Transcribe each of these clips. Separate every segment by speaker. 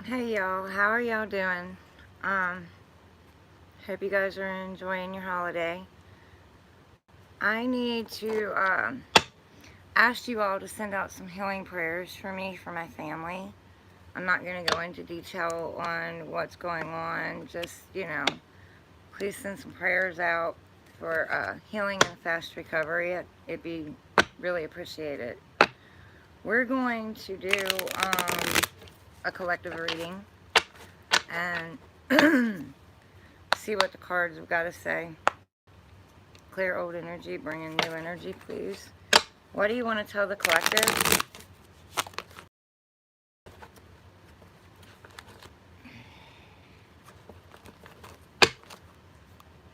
Speaker 1: Hey y'all, how are y'all doing? Um, Hope you guys are enjoying your holiday. I need to ask you all to send out some healing prayers for me, for my family. I'm not going to go into detail on what's going on, just, please send some prayers out for healing and fast recovery. It'd be really appreciated. We're going to do a collective reading and see what the cards have got to say. Clear old energy, bring in new energy, please. What do you want to tell the collective?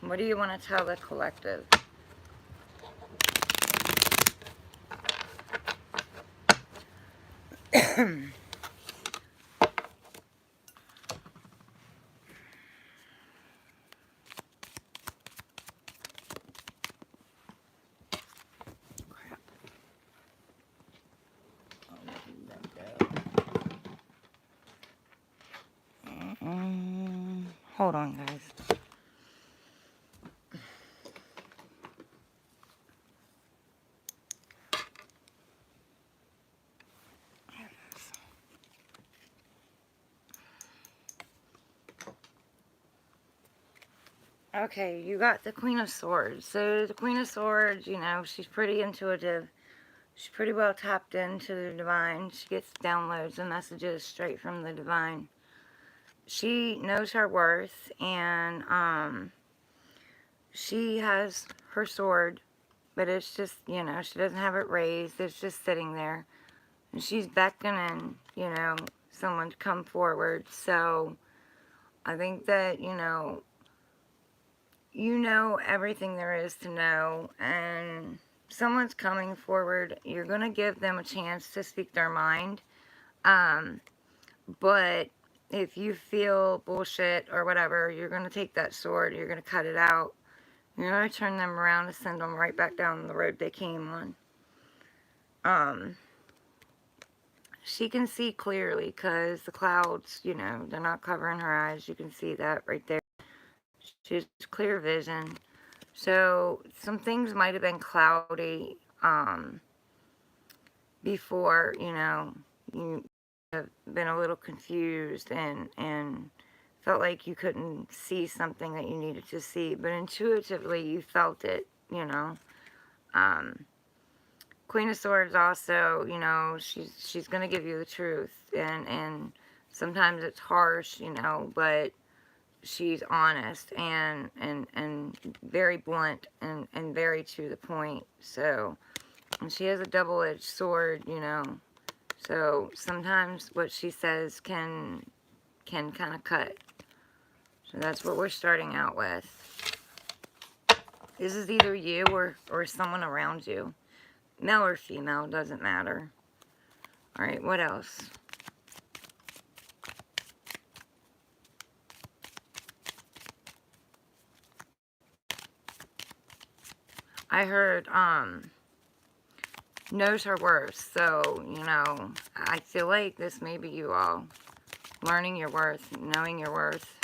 Speaker 1: What do you want to tell the collective? Hold on, guys. Okay, you got the Queen of Swords. So the Queen of Swords, she's pretty intuitive. She's pretty well tapped into the divine. She gets downloads and messages straight from the divine. She knows her worth, and she has her sword, but it's just, she doesn't have it raised. It's just sitting there. And she's beckoning, someone to come forward. So I think that, everything there is to know, and someone's coming forward. You're going to give them a chance to speak their mind. Um, but if you feel bullshit or whatever, you're going to take that sword, you're going to cut it out. You're going to turn them around and send them right back down the road they came on. She can see clearly because the clouds, they're not covering her eyes. You can see that right there. She has clear vision. So some things might have been cloudy before, you have been a little confused and felt like you couldn't see something that you needed to see. But intuitively, you felt it, Queen of Swords also, she's going to give you the truth. And sometimes it's harsh, but she's honest and very blunt and very to the point. So, and she has a double-edged sword, So sometimes what she says can kind of cut. So that's what we're starting out with. This is either you or someone around you. Male or female, doesn't matter. Alright, what else? I heard, knows her worth. So, I feel like this may be you all. Learning your worth, knowing your worth.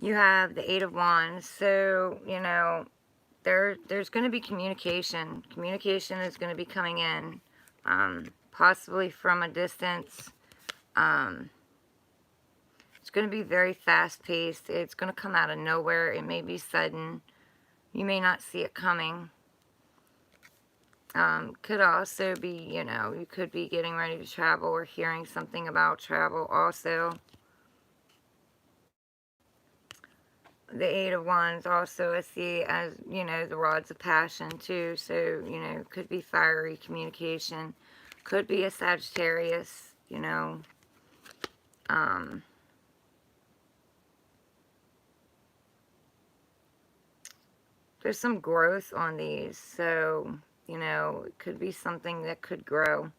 Speaker 1: You have the Eight of Wands. So, there's going to be communication. Communication is going to be coming in, possibly from a distance. It's going to be very fast-paced. It's going to come out of nowhere. It may be sudden. You may not see it coming. Could also be, you could be getting ready to travel or hearing something about travel also. The Eight of Wands also I see as, the rods of passion too. So, could be fiery communication. Could be a Sagittarius, there's some growth on these. So, it could be something that could grow.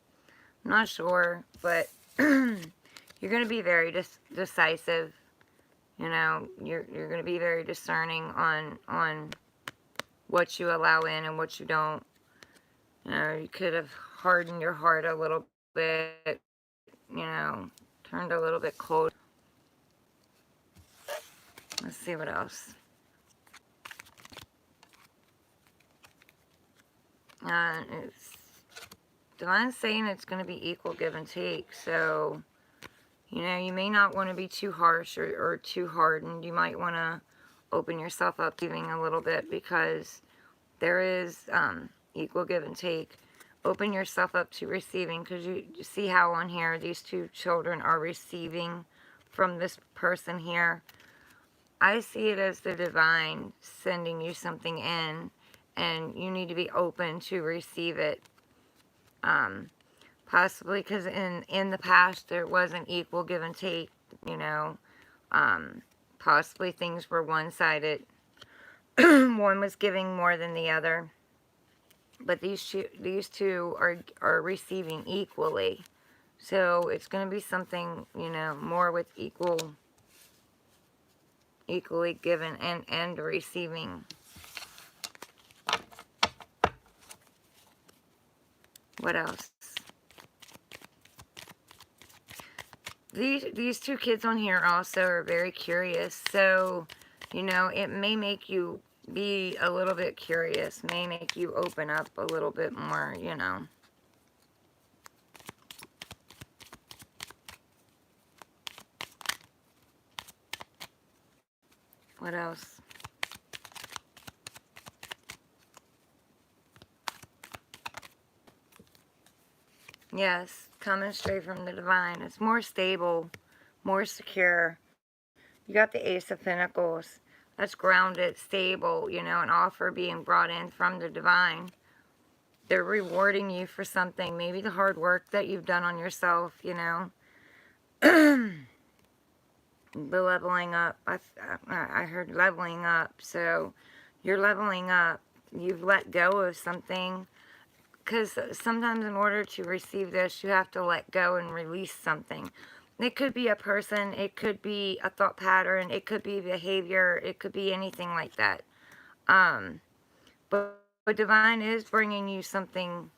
Speaker 1: I'm not sure, but you're going to be very decisive. You're going to be very discerning on what you allow in and what you don't. You know, you could have hardened your heart a little bit, you know, turned a little bit cold. Let's see what else. It's Divine's saying it's going to be equal give and take. So, you know, you may not want to be too harsh or too hardened. You might want to open yourself up to giving a little bit, because there is equal give and take. Open yourself up to receiving, because you see how on here these two children are receiving from this person here. I see it as the divine sending you something in, and you need to be open to receive it. Possibly because in the past there wasn't equal give and take, you know. Possibly things were one-sided. One was giving more than the other. But these two are receiving equally. So it's going to be something, you know, more with equally given and receiving. What else? These two kids on here also are very curious. So, you know, it may make you be a little bit curious. May make you open up a little bit more, you know. What else? Yes, coming straight from the divine. It's more stable, more secure. You got the Ace of Pentacles. That's grounded, stable, you know, an offer being brought in from the divine. They're rewarding you for something. Maybe the hard work that you've done on yourself, you know. The leveling up. I heard leveling up. So you're leveling up. You've let go of something. Because sometimes in order to receive this, you have to let go and release something. It could be a person. It could be a thought pattern. It could be behavior. It could be anything like that. But divine is bringing you something.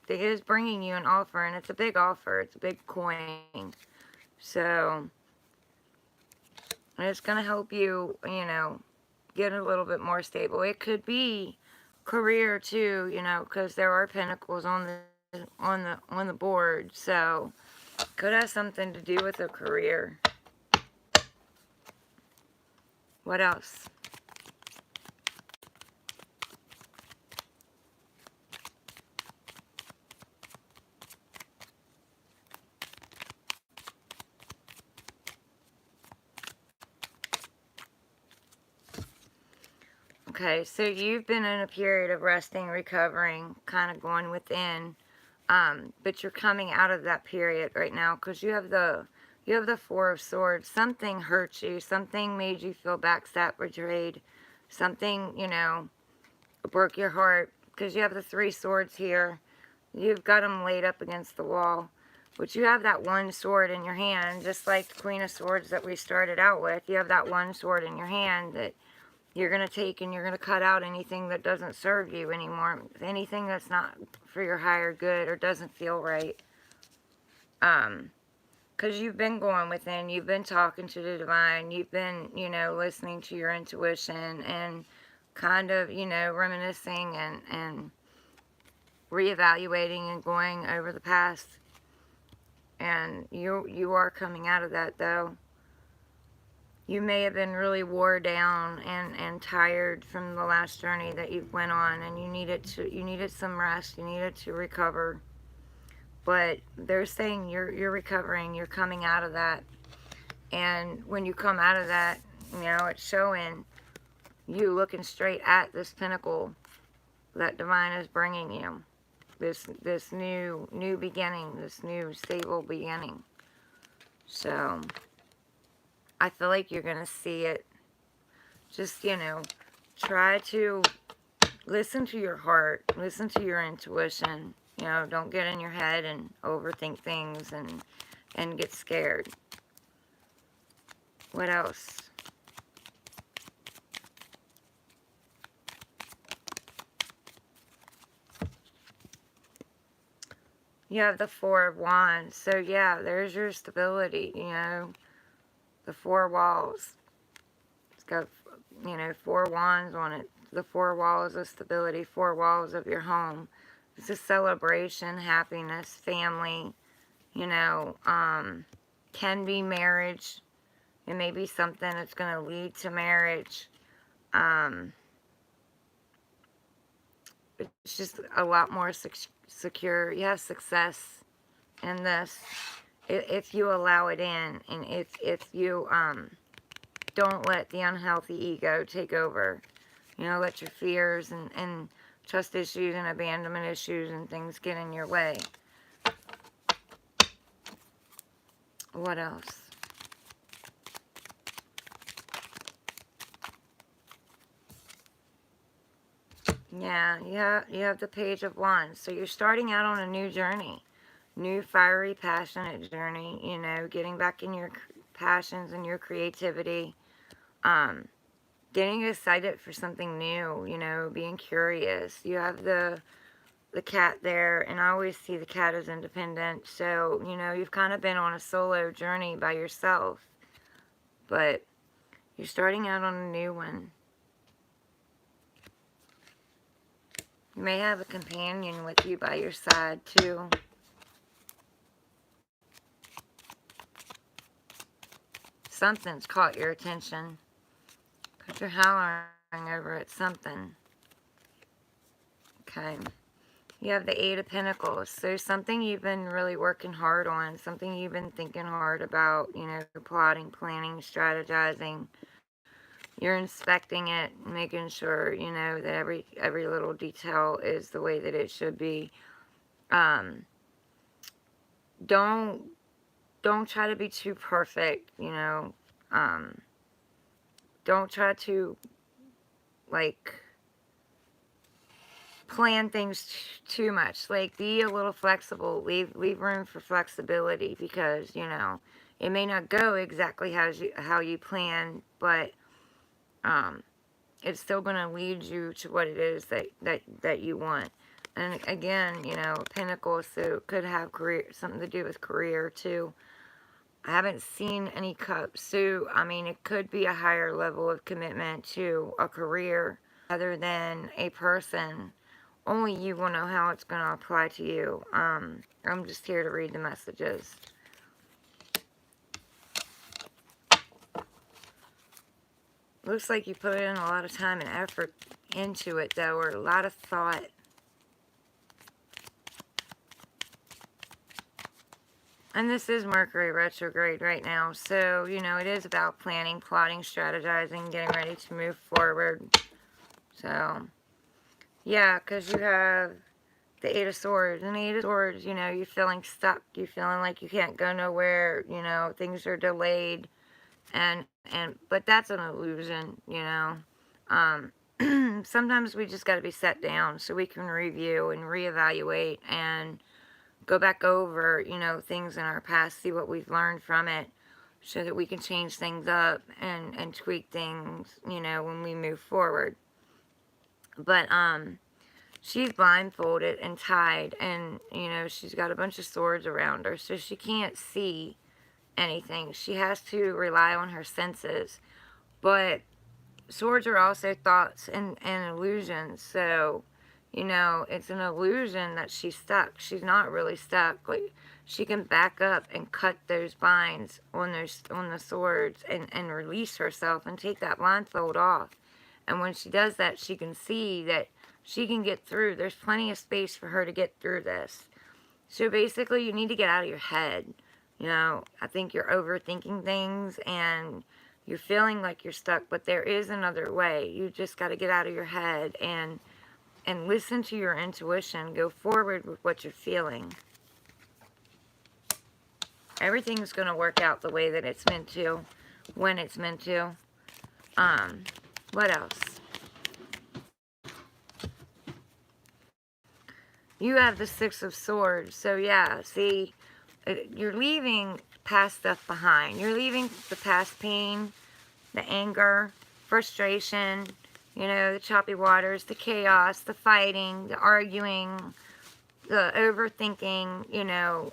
Speaker 1: It is bringing you an offer, and it's a big offer. It's a big coin. So it's going to help you, you know, get a little bit more stable. It could be career too, you know, because there are pentacles on the board. So could have something to do with a career. What else? Okay, so you've been in a period of resting, recovering, kind of going within, but you're coming out of that period right now, because you have the Four of Swords. Something hurt you, something made you feel backstabbed, betrayed, something, you know, broke your heart, because you have the Three Swords here. You've got them laid up against the wall, but you have that one sword in your hand, just like the Queen of Swords that we started out with. You have that one sword in your hand that you're going to take, and you're going to cut out anything that doesn't serve you anymore. Anything that's not for your higher good or doesn't feel right. Because you've been going within. You've been talking to the divine. You've been, you know, listening to your intuition and kind of, you know, reminiscing and reevaluating and going over the past. And you are coming out of that, though. You may have been really wore down and tired from the last journey that you went on, and you needed some rest, you needed to recover. But they're saying you're recovering, you're coming out of that. And when you come out of that, you know, it's showing you looking straight at this pinnacle that divine is bringing you. This new beginning, this new stable beginning. So I feel like you're going to see it. Just, you know, try to listen to your heart. Listen to your intuition. You know, don't get in your head and overthink things and get scared. What else? You have the Four of Wands. So yeah, there's your stability, you know. The four walls. It's got, you know, four wands on it. The four walls of stability, four walls of your home. It's a celebration, happiness, family, you know, can be marriage. It may be something that's going to lead to marriage. It's just a lot more secure. You have success in this if you allow it in, and if you don't let the unhealthy ego take over. You know, let your fears and trust issues and abandonment issues and things get in your way. What else? Yeah, you have the Page of Wands. So you're starting out on a new journey. New, fiery, passionate journey. You know, getting back in your passions and your creativity. Getting excited for something new. You know, being curious. You have the cat there, and I always see the cat as independent. So, you know, you've kind of been on a solo journey by yourself. But you're starting out on a new one. You may have a companion with you by your side, too. Something's caught your attention. Because you're hollering over at something. Okay. You have the Eight of Pentacles. So something you've been really working hard on. Something you've been thinking hard about. You know, plotting, planning, strategizing. You're inspecting it, making sure, you know, that every little detail is the way that it should be. Don't try to be too perfect, you know. Don't try to, like, plan things too much. Like, be a little flexible. Leave room for flexibility, because, you know, it may not go exactly how you plan, but it's still going to lead you to what it is that you want. And again, you know, Pentacles, so it could have something to do with career too. I haven't seen any cups, so I mean, it could be a higher level of commitment to a career other than a person. Only you will know how it's going to apply to you. I'm just here to read the messages. Looks like you put in a lot of time and effort into it, though, or a lot of thought. And this is Mercury retrograde right now, so, you know, it is about planning, plotting, strategizing, getting ready to move forward. So, yeah, because you have the Eight of Swords. And the Eight of Swords, you know, you're feeling stuck. You're feeling like you can't go nowhere. You know, things are delayed. But that's an illusion, you know. Sometimes we just got to be set down so we can review and reevaluate and go back over, you know, things in our past, see what we've learned from it, so that we can change things up and tweak things, you know, when we move forward. But, she's blindfolded and tied, and, you know, she's got a bunch of swords around her, so she can't see anything. She has to rely on her senses. But swords are also thoughts and illusions, so, you know, it's an illusion that she's stuck. She's not really stuck. Like, she can back up and cut those binds on the swords and release herself and take that blindfold off. And when she does that, she can see that she can get through. There's plenty of space for her to get through this. So basically, you need to get out of your head. You know, I think you're overthinking things and you're feeling like you're stuck, but there is another way. You just got to get out of your head and listen to your intuition. Go forward with what you're feeling. Everything's going to work out the way that it's meant to, when it's meant to. What else? You have the Six of Swords. So yeah, see, you're leaving past stuff behind. You're leaving the past pain, the anger, frustration, you know, the choppy waters, the chaos, the fighting, the arguing, the overthinking, you know,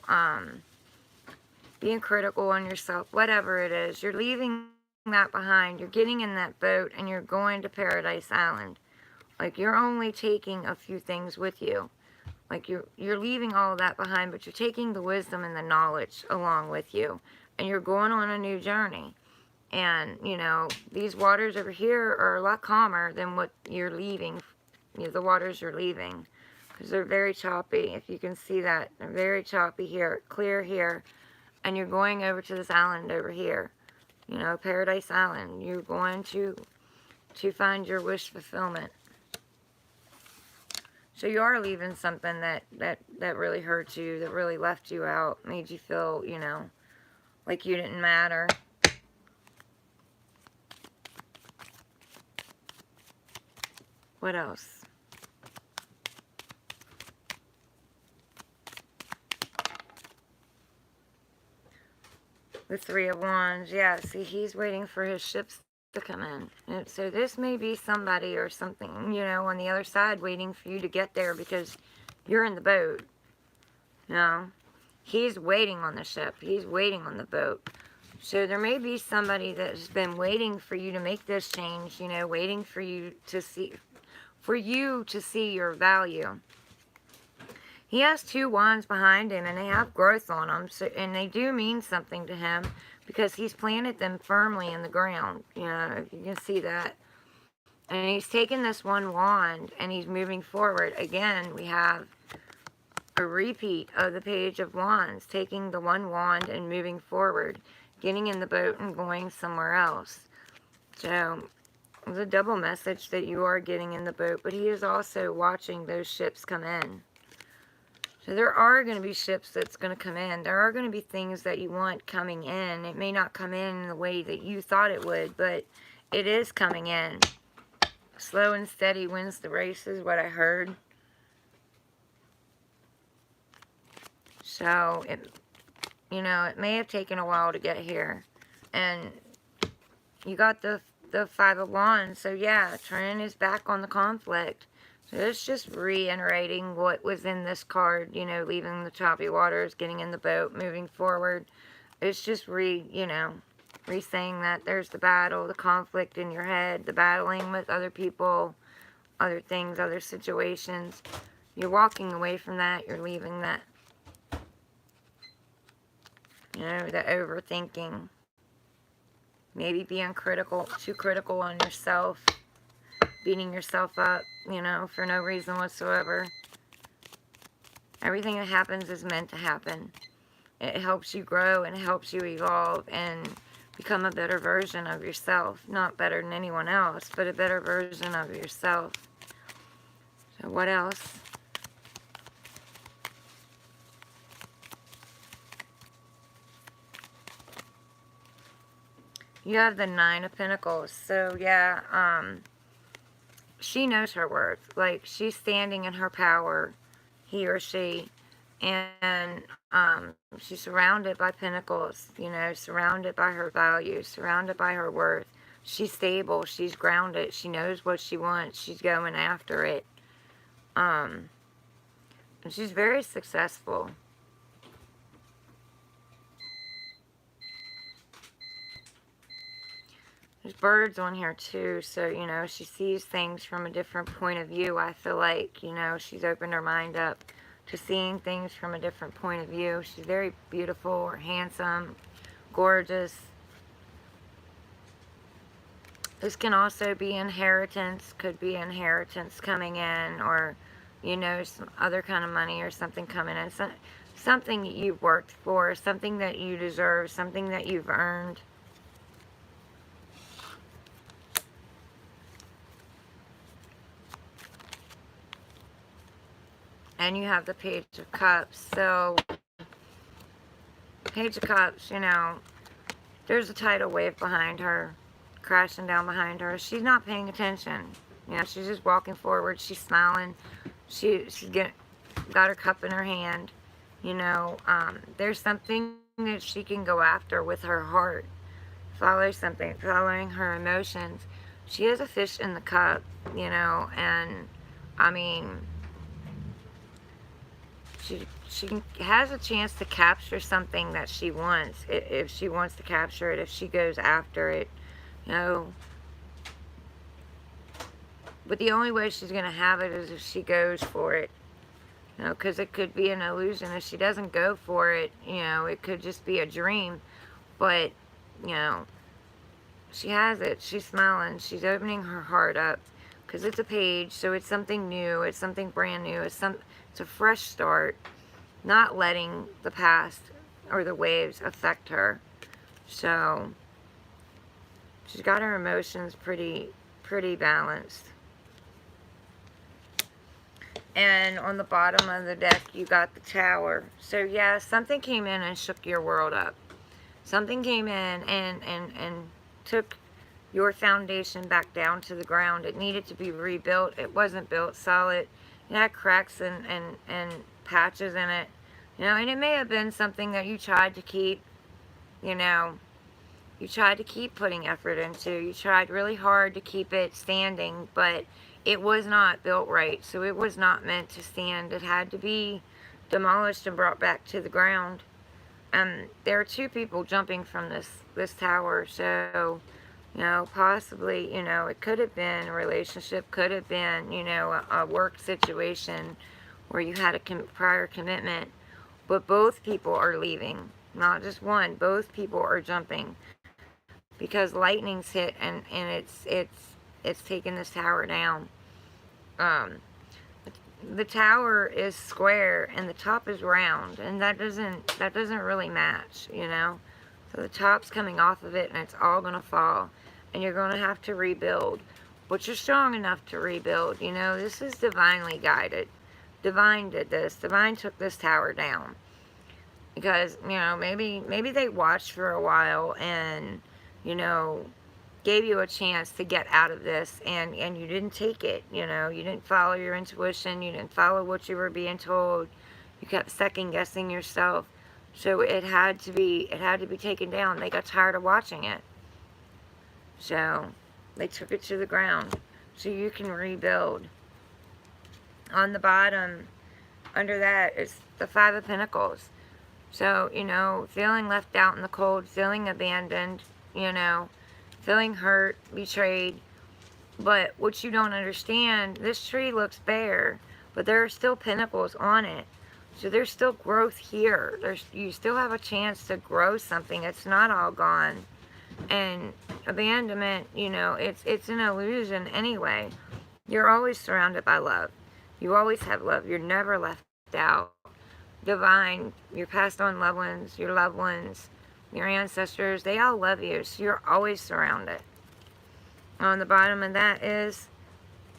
Speaker 1: being critical on yourself, whatever it is, you're leaving that behind. You're getting in that boat and you're going to Paradise Island. Like, you're only taking a few things with you. Like, you're leaving all of that behind, but you're taking the wisdom and the knowledge along with you. And you're going on a new journey. And, you know, these waters over here are a lot calmer than what you're leaving, you know, the waters you're leaving. Because they're very choppy, if you can see that. They're very choppy here, clear here. And you're going over to this island over here. You know, Paradise Island. You're going to find your wish fulfillment. So you are leaving something that really hurt you, that really left you out, made you feel, you know, like you didn't matter. What else? The Three of Wands. Yeah, see, he's waiting for his ships to come in. And so this may be somebody or something, you know, on the other side waiting for you to get there because you're in the boat. No. He's waiting on the ship. He's waiting on the boat. So there may be somebody that's been waiting for you to make this change, you know, waiting for you to see your value. He has two wands behind him, and they have growth on them, so, and they do mean something to him because he's planted them firmly in the ground. You know, if you can see that. And he's taken this one wand, and he's moving forward. Again, we have a repeat of the Page of Wands, taking the one wand and moving forward, getting in the boat and going somewhere else. So, it's a double message that you are getting in the boat, but he is also watching those ships come in. So there are going to be ships that's going to come in. There are going to be things that you want coming in. It may not come in the way that you thought it would, but it is coming in. Slow and steady wins the race is what I heard. So, you know, it may have taken a while to get here. And you got the Five of Wands. So, yeah, Trin is back on the conflict. So it's just reiterating what was in this card, you know, leaving the choppy waters, getting in the boat, moving forward. It's just you know, re-saying that there's the battle, the conflict in your head, the battling with other people, other things, other situations. You're walking away from that. You're leaving that. You know, the overthinking. Maybe being too critical on yourself. Beating yourself up, you know, for no reason whatsoever. Everything that happens is meant to happen. It helps you grow and it helps you evolve and become a better version of yourself. Not better than anyone else, but a better version of yourself. So what else? You have the Nine of Pentacles. So, yeah, she knows her worth. Like, she's standing in her power, he or she. And she's surrounded by pentacles, you know, surrounded by her values, surrounded by her worth. She's stable. She's grounded. She knows what she wants. She's going after it. And she's very successful. There's birds on here too, so, you know, she sees things from a different point of view. I feel like, you know, she's opened her mind up to seeing things from a different point of view. She's very beautiful or handsome, gorgeous. This can also be inheritance, could be inheritance coming in, or, you know, some other kind of money or something coming in. Something you've worked for, something that you deserve, something that you've earned. And you have the Page of Cups. So, Page of Cups, you know, there's a tidal wave behind her, crashing down behind her. She's not paying attention. You know, she's just walking forward. She's smiling. She's got her cup in her hand. You know, there's something that she can go after with her heart. Follow something, following her emotions. She has a fish in the cup, you know, and, I mean, she has a chance to capture something that she wants, if she wants to capture it, if she goes after it, you know. But the only way she's going to have it is if she goes for it. You know, because it could be an illusion. If she doesn't go for it, you know, it could just be a dream. But, you know, she has it. She's smiling. She's opening her heart up. Because it's a page, so it's something new. It's something brand new. It's a fresh start. Not letting the past or the waves affect her. So, she's got her emotions pretty balanced. And on the bottom of the deck, you got the Tower. So, yeah, something came in and shook your world up. Something came in and took your foundation back down to the ground. It needed to be rebuilt. It wasn't built solid. It had cracks and patches in it. You know, and it may have been something that you tried to keep, you know, you tried to keep putting effort into. You tried really hard to keep it standing, but it was not built right, so it was not meant to stand. It had to be demolished and brought back to the ground. There are two people jumping from this tower, so, you know, possibly, you know, it could have been a relationship, could have been, you know, a work situation where you had a prior commitment, but both people are leaving, not just one. Both people are jumping because lightning's hit and it's taken this tower down. The tower is square and the top is round, and that doesn't really match, you know. So the top's coming off of it and it's all gonna fall, and you're gonna have to rebuild. But you're strong enough to rebuild, you know. This is divinely guided. Divine did this. Divine took this tower down because, you know, maybe they watched for a while and, you know, gave you a chance to get out of this, and you didn't take it, you know. You didn't follow your intuition. You didn't follow what you were being told. You kept second guessing yourself. So it had to be taken down. They got tired of watching it. So they took it to the ground so you can rebuild. On the bottom, under that, is the Five of Pentacles. So, you know, feeling left out in the cold, feeling abandoned, you know, feeling hurt, betrayed. But what you don't understand, this tree looks bare, but there are still pentacles on it. So there's still growth here. You still have a chance to grow something. It's not all gone. And abandonment, you know, it's an illusion anyway. You're always surrounded by love. You always have love. You're never left out. Divine, your passed on loved ones, your loved ones, your ancestors, they all love you. So you're always surrounded. On the bottom of that is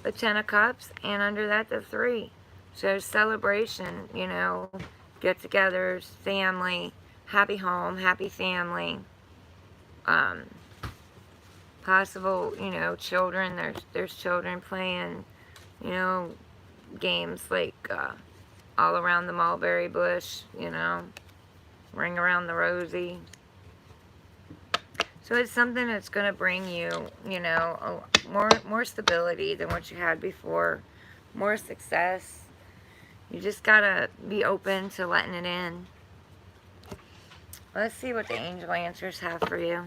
Speaker 1: the Ten of Cups, and under that the Three. So celebration, you know, get-togethers, family, happy home, happy family. Possible, you know, children. There's children playing, you know, games like all around the mulberry bush, you know, ring around the rosy. So it's something that's going to bring you, you know, more stability than what you had before, more success. You just got to be open to letting it in. Let's see what the angel answers have for you.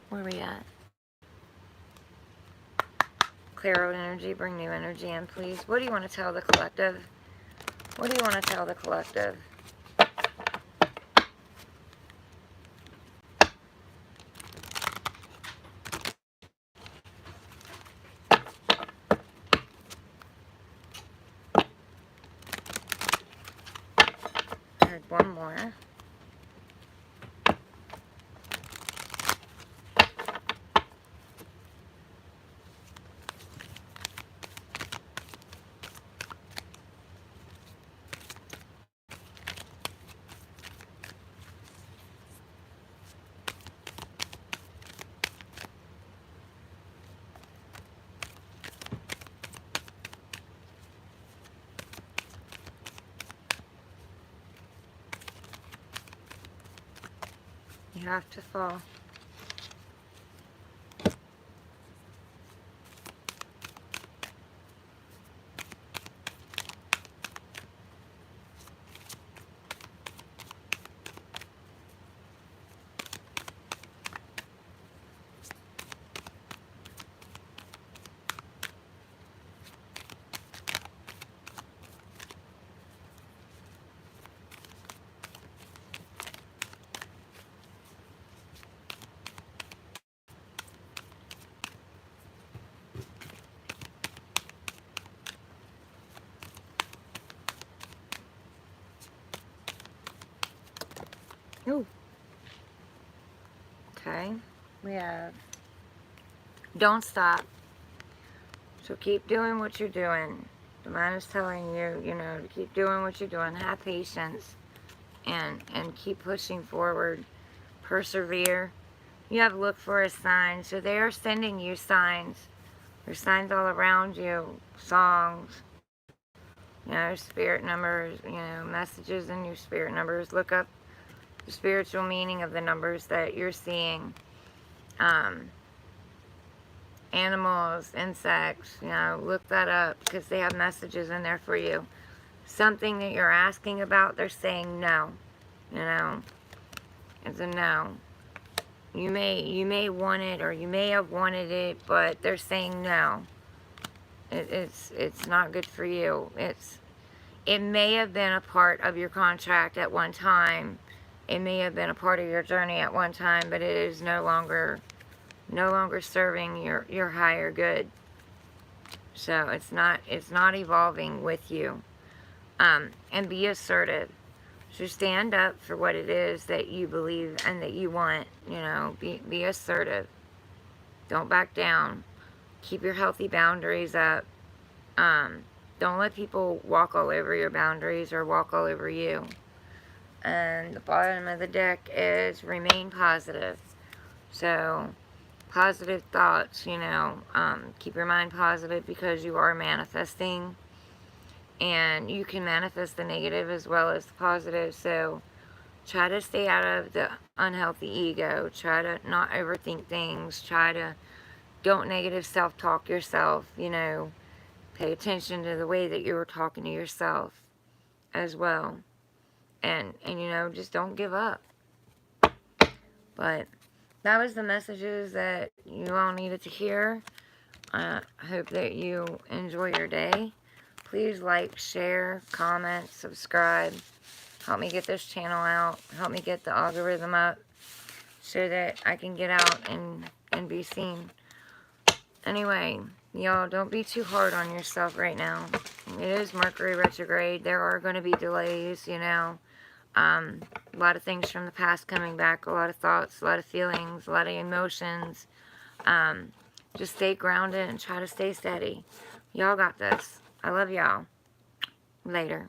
Speaker 1: Where are we at? Clear out energy, bring new energy in, please. What do you want to tell the collective? What do you want to tell the collective? I heard one more. You have to fall. We have don't stop. So keep doing what you're doing. The mind is telling you, you know, to keep doing what you're doing. Have patience and keep pushing forward. Persevere. You have to look for a sign. So they are sending you signs. There's signs all around you. Songs. You know, spirit numbers. You know, messages in your spirit numbers. Look up the spiritual meaning of the numbers that you're seeing. Animals, insects, you know, look that up because they have messages in there for you. Something that you're asking about, they're saying no. You know, it's a no. You may want it, or you may have wanted it, but they're saying no. It's not good for you. It may have been a part of your contract at one time. It may have been a part of your journey at one time, but it is no longer serving your higher good. So it's not evolving with you. And be assertive. So stand up for what it is that you believe and that you want. You know, be assertive. Don't back down. Keep your healthy boundaries up. Don't let people walk all over your boundaries or walk all over you. And the bottom of the deck is remain positive. So positive thoughts, you know, keep your mind positive because you are manifesting, and you can manifest the negative as well as the positive. So try to stay out of the unhealthy ego. Try to not overthink things. Don't negative self-talk yourself, you know. Pay attention to the way that you're talking to yourself as well. And you know, just don't give up. But that was the messages that you all needed to hear. I hope that you enjoy your day. Please like, share, comment, subscribe. Help me get this channel out. Help me get the algorithm up so that I can get out and be seen. Anyway, y'all, don't be too hard on yourself right now. It is Mercury retrograde. There are going to be delays, you know. A lot of things from the past coming back, a lot of thoughts, a lot of feelings, a lot of emotions. Just stay grounded and try to stay steady. Y'all got this. I love y'all. Later.